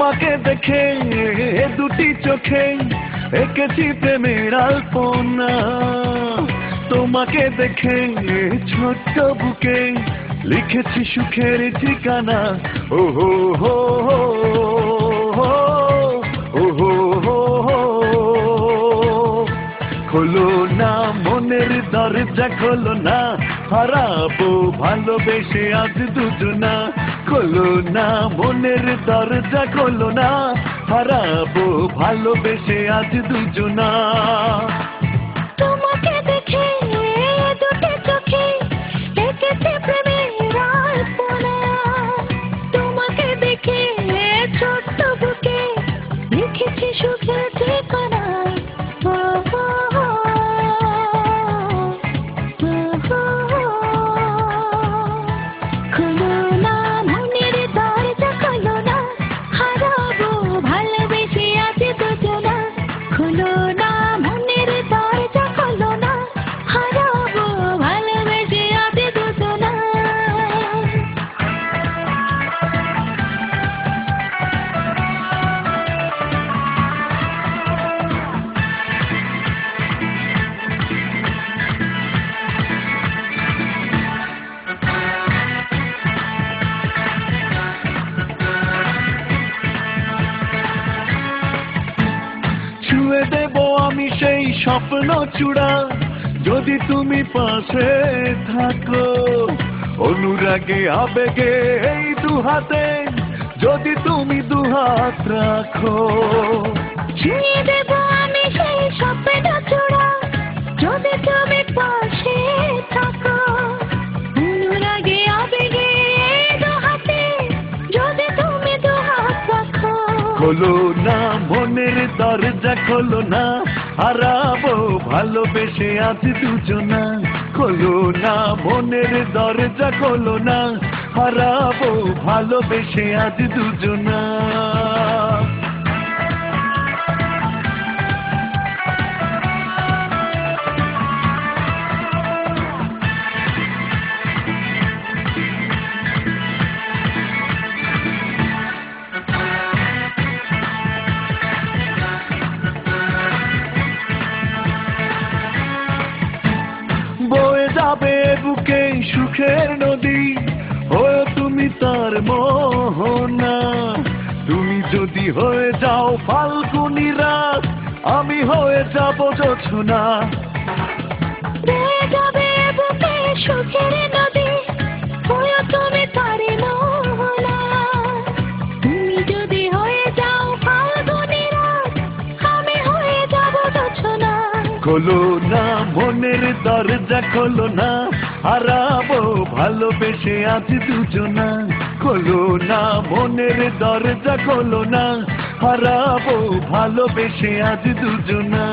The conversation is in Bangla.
তোমাকে দেখে দুটি চোখে এঁকেছি প্রেমের আলপনা। তোমাকে দেখে ছোট্ট বুকে লিখেছি সুখের ঠিকানা। ও হো হো হো, ও হো হো হো। খোলো না মনের দরজা, খোলো না, হারাবো ভালোবেসে আজ দুজনা। খোলো না মনের দরজা, খোলো না, হারাবো ভালোবেসে আজ দুজনা। তোমাকে দেখে দুটি চোখে এঁকেছি প্রেমের আলপনা। তোমাকে দেখে ছোট্ট বুকে লিখেছি সুখের ঠিকানা। খোলো না মনের দরজা, খোলো না, হারাবো ভালোবেসে আজ দুজনা। খোলো না মনের দরজা, খোলো না, হারাবো ভালোবেসে আজ দুজনা। ছুঁয়ে দেবো আমি সেই স্বপ্ন চূড়া, যদি তুমি পাশে থাকো। অনুরাগে আবেগে এই দুহাতে, যদি তুমি দুহাত রাখো। ছুঁয়ে দেবো আমি সেই স্বপ্ন চূড়া, যদি তুমি পাশে থাকো। অনুরাগে আবেগে এই দুহাতে, যদি তুমি দুহাত রাখো। খোলো না মনের দরজা, খোলো না, হারাবো ভালোবেসে আজ দুজনা। খোলো না মনের দরজা, খোলো না, হারাবো ভালোবেসে আজ দুজনা। বয়ে যাবে বুকে সুখের নদী, হয়ে তুমি তার মোহনা। তুমি যদি হয়ে যাও ফাল্গুনী রাত, আমি হয়ে যাব জোছনা। বয়ে যাবে বুকে সুখের নদী, হয়ে তুমি তার মোহনা। তুমি যদি হয়ে যাও ফাল্গুনী রাত, আমি হয়ে যাব জোছনা। খোলো না মনের দরজা, খোলো না, হারাবো ভালোবেসে আজ দুজনা। খোলো না মনের দরজা, খোলো না, হারাবো ভালোবেসে আজ দুজনা।